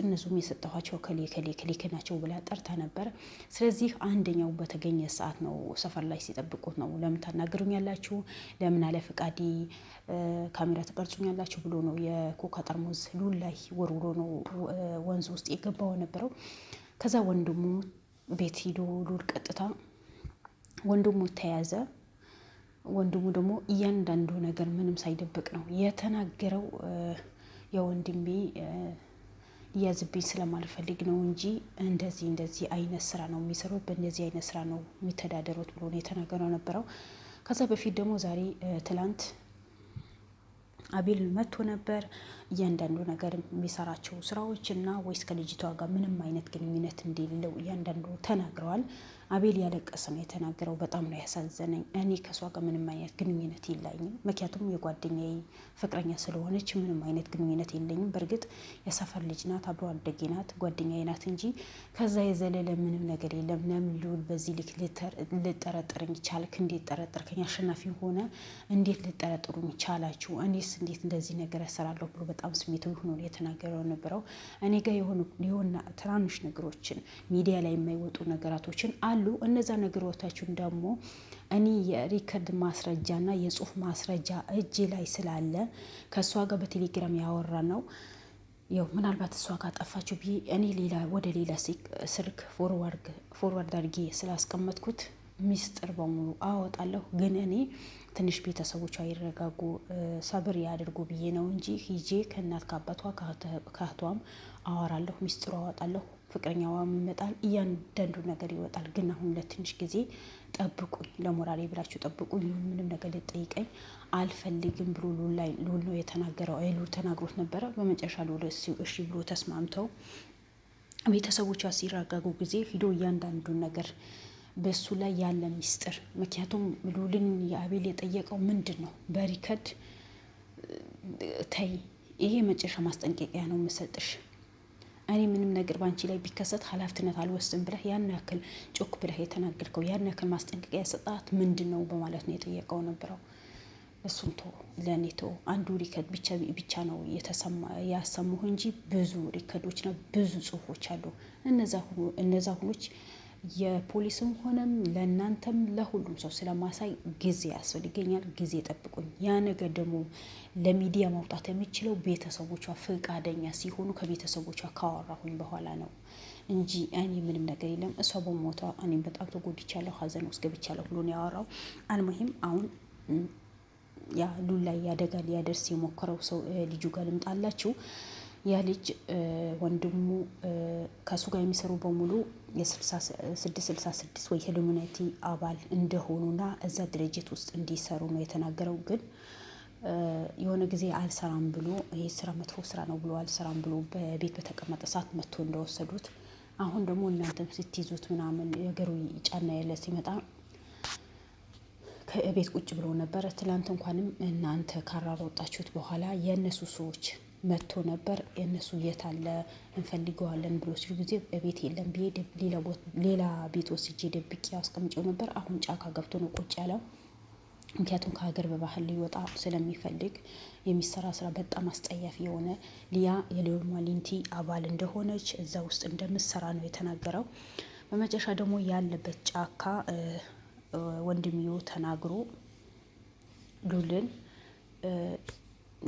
እነሱም የሰጠኋቸው ከሌ ናቸው ብላ ጠርታ ነበር። ስለዚህ አንደኛው በተገኘ ሰዓት ነው ሰፈር ላይ ሲጠብቁት ነው ለምን ታናግሩኛላችሁ፣ ለምን አለ ፈቃዲ ካሜራ ተቀርጹኛላችሁ ብሎ ነው የኮካ ጠርሙዝ ሉል ላይ ወርውሮ ነው ወንዝ ውስጥ የገባው ነበረው። ከዛ ወንድሙ ቤት ሂዶ ሉል ቀጥታ ወንድሙ ተያዘ። ወንድሙ ደግሞ እያንዳንዱ ነገር ምንም ሳይደብቅ ነው የተናገረው። የወንድሜ ሊያዝብኝ ስለማልፈልግ ነው እንጂ እንደዚህ አይነት ስራ ነው የሚሰሩት፣ በእንደዚህ አይነት ስራ ነው የሚተዳደሩት ብሎ ነው የተናገረው ነበረው። ከዛ በፊት ደግሞ ዛሬ ትላንት አቤል መጥቶ ነበር። እያንዳንዱ ነገር የሚሰራቸው ስራዎች እና ወይስ ከልጅቷ ጋር ምንም አይነት ግንኙነት እንደሌለው እያንዳንዱ ተናግረዋል። አቤል ያለቀሰ ነው የተናገረው። በጣም ነው ያሳዘነኝ። እኔ ከሷ ጋር ምንም አይነት ግንኙነት የለኝም፣ ምክንያቱም የጓደኛዬ ፍቅረኛ ስለሆነች ምንም አይነት ግንኙነት የለኝም። በእርግጥ የሰፈር ልጅ ናት፣ አብሮ አደጌ ናት፣ ጓደኛዬ ናት እንጂ ከዛ የዘለለ ምንም ነገር የለም። ለምን ልውል በዚህ ልክ ልጠረጥርኝ ቻልክ? እንዴት ጠረጠርከኝ? አሸናፊ ሆነ እንዴት ልጠረጥሩኝ ቻላችሁ? እኔስ እንዴት እንደዚህ ነገር ያሰራለሁ ብሎ በጣም ስሜታዊ ሆኖ የተናገረው ነበረው። እኔ ጋር የሆኑ ትናንሽ ነገሮችን ሚዲያ ላይ የማይወጡ ነገራቶችን አሉ። እነዛ ነገሮቻችን ደግሞ እኔ የሪከርድ ማስረጃና የጽሁፍ ማስረጃ እጅ ላይ ስላለ ከእሷ ጋር በቴሌግራም ያወራ ነው። ያው ምናልባት እሷ ጋር ጠፋችሁ ብዬ እኔ ወደ ሌላ ስልክ ፎርዋርድ አድርጌ ስላስቀመጥኩት ሚስጥር በሙሉ አወጣለሁ። ግን እኔ ትንሽ ቤተሰቦቿ ይረጋጉ ሰብር ያድርጉ ብዬ ነው እንጂ ሂጄ ከእናት ከአባቷ ከእህቷም አወራለሁ፣ ሚስጥሩ አወጣለሁ። ፍቅረኛዋም ይመጣል፣ እያንዳንዱ ነገር ይወጣል። ግን አሁን ለትንሽ ጊዜ ጠብቁኝ፣ ለሞራሌ ብላችሁ ጠብቁኝ። ምንም ነገር ልጠይቀኝ አልፈልግም ብሎ ሉል ነው የተናገረው። ሉል ተናግሮት ነበረ። በመጨረሻ ሉል እሺ ብሎ ተስማምተው ቤተሰቦቿ ሲረጋጉ ጊዜ ሂዶ እያንዳንዱን ነገር በሱ ላይ ያለ ሚስጥር፣ ምክንያቱም ሉልን የአቤል የጠየቀው ምንድን ነው በሪከርድ ተይ፣ ይሄ መጨረሻ ማስጠንቀቂያ ነው የምሰጥሽ፣ እኔ ምንም ነገር ባንቺ ላይ ቢከሰት ኃላፊነት አልወስድም ብለህ ያን ያክል ጮክ ብለህ የተናገርከው ያን ያክል ማስጠንቀቂያ የሰጣት ምንድን ነው በማለት ነው የጠየቀው ነበረው። እሱን ለእኔ አንዱ ሪከርድ ብቻ ነው ያሰሙህ እንጂ ብዙ ሪከርዶችና ብዙ ጽሁፎች አሉ። እነዛ ሁኖች የፖሊስም ሆነም ለእናንተም ለሁሉም ሰው ስለማሳይ ጊዜ ያስፈልገኛል። ጊዜ ጠብቁኝ። ያ ነገር ደግሞ ለሚዲያ ማውጣት የሚችለው ቤተሰቦቿ ፈቃደኛ ሲሆኑ ከቤተሰቦቿ ካወራሁኝ በኋላ ነው እንጂ እኔ ምንም ነገር የለም። እሷ በሞቷ እኔም በጣም ተጎድቻለሁ፣ ሀዘን ውስጥ ገብቻለሁ ብሎ ነው ያወራው። አልሙሂም አሁን ያ ሉል ላይ ያደጋ ሊያደርስ የሞከረው ሰው ልጁ ጋር ልምጣላችሁ። ያ ልጅ ወንድሙ ከሱ ጋር የሚሰሩ በሙሉ የ666 ወይ ኢሉሚናቲ አባል እንደሆኑና እዛ ድርጅት ውስጥ እንዲሰሩ ነው የተናገረው። ግን የሆነ ጊዜ አልሰራም ብሎ ይሄ ስራ መጥፎ ስራ ነው ብሎ አልሰራም ብሎ በቤት በተቀመጠ ሰዓት መጥቶ እንደወሰዱት፣ አሁን ደግሞ እናንተም ስትይዙት ምናምን ነገሩ ጫና ያለ ሲመጣ ከቤት ቁጭ ብሎ ነበር። ትላንት እንኳንም እናንተ ካራሮጣችሁት በኋላ የእነሱ ሰዎች መጥቶ ነበር። የእነሱ የት አለ እንፈልገዋለን ብሎ ሲሉ ጊዜ በቤት የለም ብዬ ሌላ ቤት ወስጄ ደብቄ አስቀምጬው ነበር። አሁን ጫካ ገብቶ ነው ቁጭ ያለው። ምክንያቱም ከሀገር በባህል ሊወጣ ስለሚፈልግ የሚሰራ ስራ በጣም አስጠያፊ የሆነ ሊያ የሌማሊንቲ አባል እንደሆነች እዛ ውስጥ እንደምትሰራ ነው የተናገረው። በመጨረሻ ደግሞ ያለበት ጫካ ወንድምየው ተናግሮ ሉልን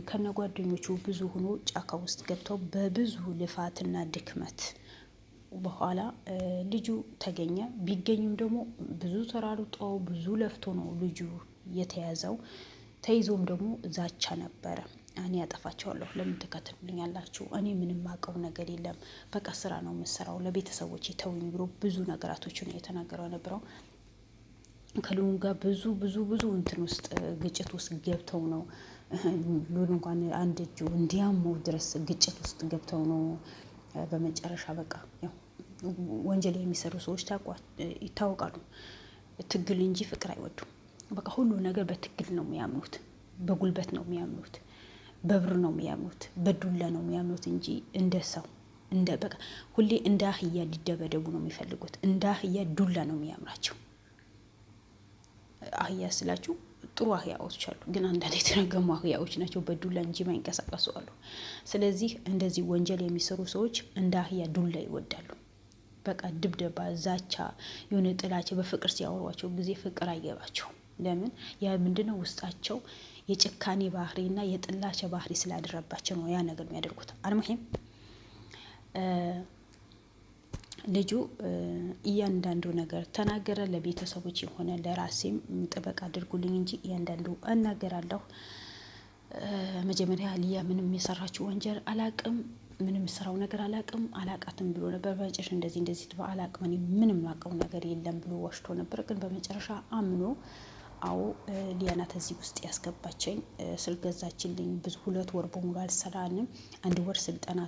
ከነጓደኞቹ ብዙ ሆኖ ጫካ ውስጥ ገብተው በብዙ ልፋትና ድክመት በኋላ ልጁ ተገኘ። ቢገኝም ደግሞ ብዙ ተራርጦ ብዙ ለፍቶ ነው ልጁ የተያዘው። ተይዞም ደግሞ ዛቻ ነበረ። እኔ ያጠፋቸዋለሁ፣ ለምን ትከተሉኛላችሁ? እኔ ምንም አውቀው ነገር የለም፣ በቃ ስራ ነው የምሰራው፣ ለቤተሰቦች ተውኝ ብሎ ብዙ ነገራቶችን ነው የተናገረው ነበረው። ከሉል ጋር ብዙ እንትን ውስጥ ግጭት ውስጥ ገብተው ነው ሉል እንኳን አንድ እጁ እንዲያመው ድረስ ግጭት ውስጥ ገብተው ነው በመጨረሻ በቃ ያው ወንጀል የሚሰሩ ሰዎች ይታወቃሉ። ትግል እንጂ ፍቅር አይወዱም። በቃ ሁሉ ነገር በትግል ነው የሚያምኑት፣ በጉልበት ነው የሚያምኑት፣ በብር ነው የሚያምኑት፣ በዱላ ነው የሚያምኑት እንጂ እንደ ሰው በቃ ሁሌ እንደ አህያ ሊደበደቡ ነው የሚፈልጉት። እንደ አህያ ዱላ ነው የሚያምራቸው። አህያ ስላችሁ ጥሩ አህያዎች አሉ፣ ግን አንዳንድ የተረገሙ አህያዎች ናቸው። በዱላ እንጂ ማይንቀሳቀሱ አሉ። ስለዚህ እንደዚህ ወንጀል የሚሰሩ ሰዎች እንደ አህያ ዱላ ይወዳሉ። በቃ ድብደባ፣ ዛቻ፣ የሆነ ጥላቻ፣ በፍቅር ሲያወሯቸው ጊዜ ፍቅር አይገባቸው። ለምን? ያ ምንድነው ውስጣቸው የጭካኔ ባህሪና የጥላቻ ባህሪ ስላደረባቸው ነው ያ ነገር የሚያደርጉት። አልሙሂም ልጁ እያንዳንዱ ነገር ተናገረ። ለቤተሰቦች የሆነ ለራሴም ጥበቃ አድርጉልኝ እንጂ እያንዳንዱ እናገራለሁ። መጀመሪያ ሊያ ምንም የሰራችው ወንጀል አላቅም፣ ምንም ስራው ነገር አላቃትም ብሎ ነበር። በመጨረሻ እንደዚህ አላቅም፣ እኔ ምንም ማቀው ነገር የለም ብሎ ዋሽቶ ነበር። ግን በመጨረሻ አምኖ አዎ ሊያ ናት እዚህ ውስጥ ያስገባችኝ፣ ስልክ ገዛችልኝ፣ ብዙ 2 ወር በሙሉ አልሰራንም፣ 1 ወር ስልጠና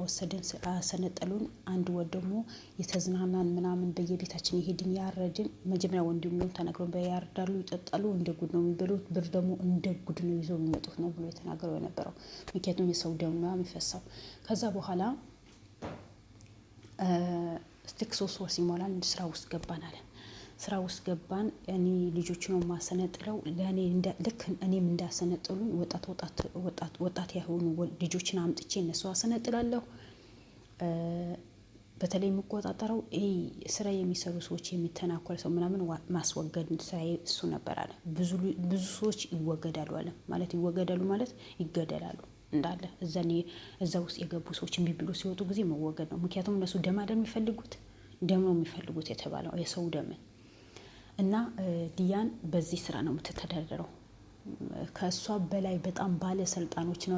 ወሰድን፣ አሰነጠሉን፣ 1 ወር ደግሞ የተዝናናን ምናምን በየቤታችን የሄድን ያረድን። መጀመሪያ ወንድም ነው ተናግረው በያርዳሉ፣ ይጠጣሉ፣ እንደ ጉድ ነው የሚበሉት፣ ብር ደግሞ እንደ ጉድ ነው ይዘው የሚመጡት ነው ብሎ የተናገረው የነበረው። ምክንያቱም የሰው ደም ነው የሚፈሳው። ከዛ በኋላ ልክ 3 ወር ሲሞላን ስራ ውስጥ ገባን አለን። ስራ ውስጥ ገባን። እኔ ልጆች ነው ማሰነጥለው፣ ለእኔ ልክ እኔም እንዳሰነጥሉኝ ወጣት ያሆኑ ልጆችን አምጥቼ እነሱ አሰነጥላለሁ። በተለይ የሚቆጣጠረው ይሄ ስራ የሚሰሩ ሰዎች የሚተናኮል ሰው ምናምን ማስወገድ ስራ እሱ ነበር አለ። ብዙ ሰዎች ይወገዳሉ አለ። ማለት ይወገዳሉ ማለት ይገደላሉ እንዳለ እዛ ውስጥ የገቡ ሰዎች እምቢ ብሎ ሲወጡ ጊዜ መወገድ ነው። ምክንያቱም እነሱ ደም የሚፈልጉት ደም ነው የሚፈልጉት የተባለው የሰው ደምን እና ሊያን በዚህ ስራ ነው የምትተዳደረው። ከእሷ በላይ በጣም ባለስልጣኖችና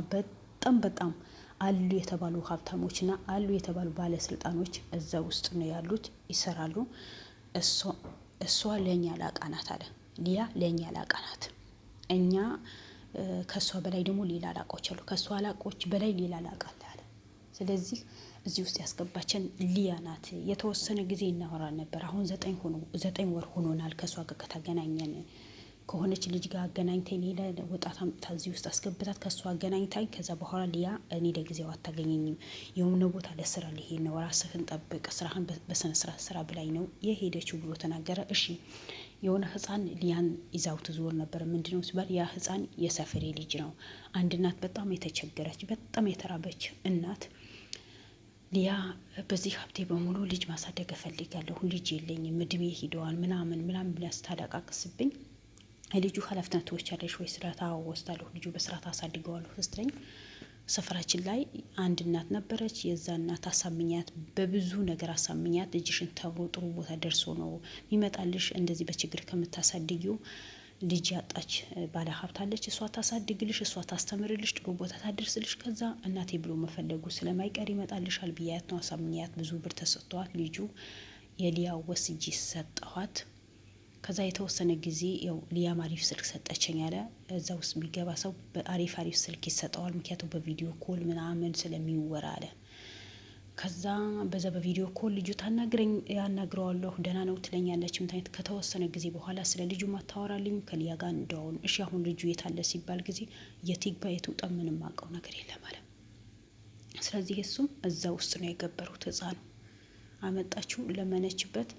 በጣም አሉ የተባሉ ሀብታሞችና አሉ የተባሉ ባለስልጣኖች እዛ ውስጥ ነው ያሉት፣ ይሰራሉ። እሷ ለእኛ ላቃናት አለ። ሊያ ለእኛ ላቃናት፣ እኛ ከእሷ በላይ ደግሞ ሌላ አላቆች አሉ፣ ከእሷ አላቆች በላይ ሌላ ላቃለ አለ። ስለዚህ እዚህ ውስጥ ያስገባችን ሊያ ናት። የተወሰነ ጊዜ እናወራን ነበር። አሁን 9 ወር ሆኖናል ከእሷ ጋር ከተገናኘን። ከሆነች ልጅ ጋር አገናኝታኝ ሌላ ወጣት አምጥታ እዚህ ውስጥ አስገብታት ከእሷ አገናኝታኝ፣ ከዛ በኋላ ሊያ እኔ ለጊዜው አታገኘኝም፣ የሆነ ቦታ ለስራ ሊሄድ ነው፣ ራስህን ጠብቅ፣ ስራህን በስነ ስርዓት ስራ ብላኝ ነው የሄደችው ብሎ ተናገረ። እሺ የሆነ ህፃን ሊያን ይዛው ትዞር ነበር። ምንድነው ሲባል ያ ህፃን የሰፈሬ ልጅ ነው። አንድ እናት በጣም የተቸገረች በጣም የተራበች እናት ሊያ በዚህ ሀብቴ በሙሉ ልጅ ማሳደግ እፈልጋለሁ፣ ልጅ የለኝም፣ እድሜ ሂደዋል ምናምን ብላ ስታለቃቅስብኝ ልጁ ኃላፊነት ትወስጃለሽ ወይ ስራት? አዎ ወስዳለሁ፣ ልጁ በስርዓት አሳድገዋለሁ ስትለኝ ሰፈራችን ላይ አንድ እናት ነበረች። የዛ እናት አሳምኛት፣ በብዙ ነገር አሳምኛት፣ ልጅሽን ተብሎ ጥሩ ቦታ ደርሶ ነው የሚመጣልሽ፣ እንደዚህ በችግር ከምታሳድጊው ልጅ ያጣች ባለ ሀብት አለች፣ እሷ ታሳድግልሽ፣ እሷ ታስተምርልሽ፣ ጥሩ ቦታ ታደርስልሽ፣ ከዛ እናቴ ብሎ መፈለጉ ስለማይቀር ይመጣልሻል ብያት ነው አሳምኛት። ብዙ ብር ተሰጥቷት ልጁ የሊያ ወስጂ ሰጠኋት። ከዛ የተወሰነ ጊዜ ያው ሊያም አሪፍ ስልክ ሰጠችኝ አለ። እዛ ውስጥ የሚገባ ሰው በአሪፍ ስልክ ይሰጠዋል፣ ምክንያቱም በቪዲዮ ኮል ምናምን ስለሚወራ አለ። ከዛ በዛ በቪዲዮ ኮል ልጁ ያናግረዋለሁ፣ ደህና ነው ትለኛለች። ምክንያት ከተወሰነ ጊዜ በኋላ ስለ ልጁ ማታወራልኝ ከሊያ ጋር እንደውን። እሺ አሁን ልጁ የታለ ሲባል ጊዜ የቲግባ የትውጣ ምንም አውቀው ነገር የለም አለ። ስለዚህ እሱም እዛ ውስጥ ነው የገበሩት። ህፃኑ አመጣችው፣ ለመነችበት፣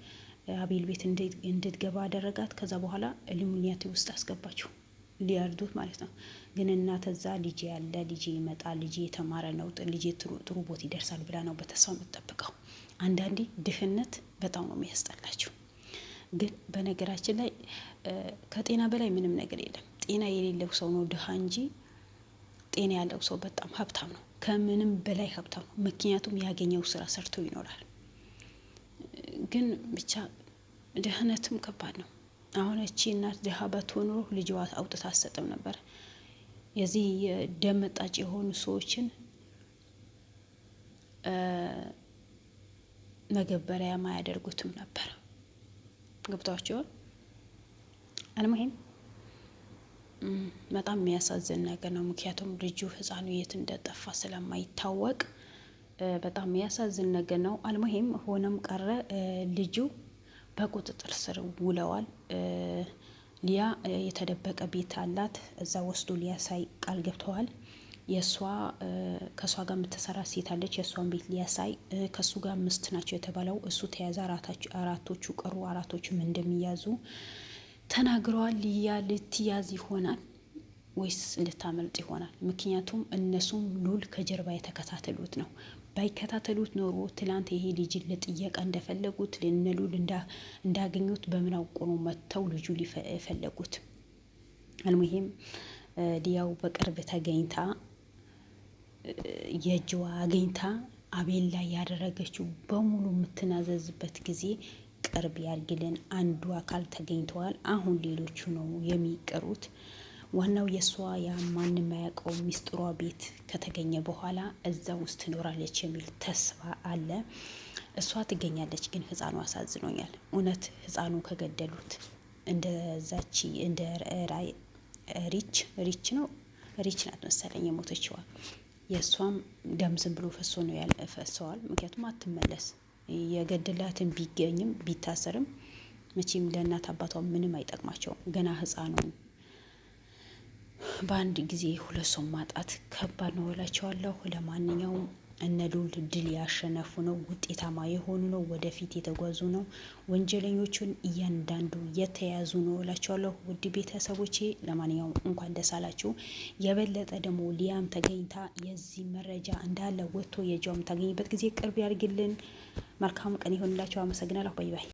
አቤል ቤት እንድትገባ አደረጋት። ከዛ በኋላ ሊሙኒያቴ ውስጥ አስገባችው፣ ሊያርዱት ማለት ነው። ግን እናት እዛ ልጄ ያለ ልጄ ይመጣል፣ ልጄ የተማረ ነው፣ ልጄ ጥሩ ቦታ ይደርሳል ብላ ነው በተስፋ የምትጠብቀው። አንዳንዴ ድህነት በጣም ነው የሚያስጠላቸው። ግን በነገራችን ላይ ከጤና በላይ ምንም ነገር የለም። ጤና የሌለው ሰው ነው ድሃ እንጂ ጤና ያለው ሰው በጣም ሀብታም ነው፣ ከምንም በላይ ሀብታም ነው። ምክንያቱም ያገኘው ስራ ሰርቶ ይኖራል። ግን ብቻ ድህነትም ከባድ ነው። አሁን እቺ እናት ድሃ ባትሆን ኖሮ ልጅዋ አውጥታ አትሰጥም ነበር። የዚህ የደም መጣጭ የሆኑ ሰዎችን መገበሪያ ማያደርጉትም ነበር። ገብቷቸዋል። አልሙሂም በጣም የሚያሳዝን ነገር ነው። ምክንያቱም ልጁ ህፃኑ የት እንደጠፋ ስለማይታወቅ በጣም የሚያሳዝን ነገር ነው። አልሙሂም ሆነም ቀረ ልጁ በቁጥጥር ስር ውለዋል። ሊያ የተደበቀ ቤት አላት፣ እዛ ወስዶ ሊያሳይ ቃል ገብተዋል። ከእሷ ጋር የምትሰራ ሴት አለች፣ የእሷን ቤት ሊያሳይ። ከእሱ ጋር 5 ናቸው የተባለው፣ እሱ ተያዘ፣ 4ቶቹ ቀሩ። 4ቶቹም እንደሚያዙ ተናግረዋል። ሊያ ልትያዝ ይሆናል ወይስ ልታመልጥ ይሆናል? ምክንያቱም እነሱም ሉል ከጀርባ የተከታተሉት ነው። ባይከታተሉት ኖሮ ትላንት ይሄ ልጅን ለጥየቃ እንደፈለጉት ልነሉል እንዳገኙት በምን አውቆ ነው መጥተው ልጁ ሊፈለጉት? አልሙሂም ሊያው በቅርብ ተገኝታ የእጅዋ አገኝታ አቤል ላይ ያደረገችው በሙሉ የምትናዘዝበት ጊዜ ቅርብ ያርግልን። አንዱ አካል ተገኝተዋል። አሁን ሌሎቹ ነው የሚቀሩት። ዋናው የእሷ ያ ማንም የማያውቀው ሚስጥሯ ቤት ከተገኘ በኋላ እዛ ውስጥ ትኖራለች የሚል ተስፋ አለ። እሷ ትገኛለች፣ ግን ህፃኑ አሳዝኖኛል። እውነት ህፃኑ ከገደሉት እንደዛች እንደ ሪች ነው ሪች ናት መሰለኝ የሞተችዋ። የእሷም ደም ዝም ብሎ ፈሶ ነው ፈሰዋል። ምክንያቱም አትመለስ። የገደላትን ቢገኝም ቢታሰርም መቼም ለእናት አባቷ ምንም አይጠቅማቸውም። ገና ህፃኑ በአንድ ጊዜ ሁለት ሰው ማጣት ከባድ ነው እላቸዋለሁ። ለማንኛውም እነ ሉል ድል ያሸነፉ ነው፣ ውጤታማ የሆኑ ነው፣ ወደፊት የተጓዙ ነው። ወንጀለኞቹን እያንዳንዱ የተያዙ ነው እላቸዋለሁ። ውድ ቤተሰቦቼ ለማንኛውም እንኳን ደስ አላችሁ። የበለጠ ደግሞ ሊያም ተገኝታ የዚህ መረጃ እንዳለ ወጥቶ የእጇም ታገኝበት ጊዜ ቅርብ ያድርግልን። መልካም ቀን ይሆንላቸው። አመሰግናለሁ። ባይ ባይ።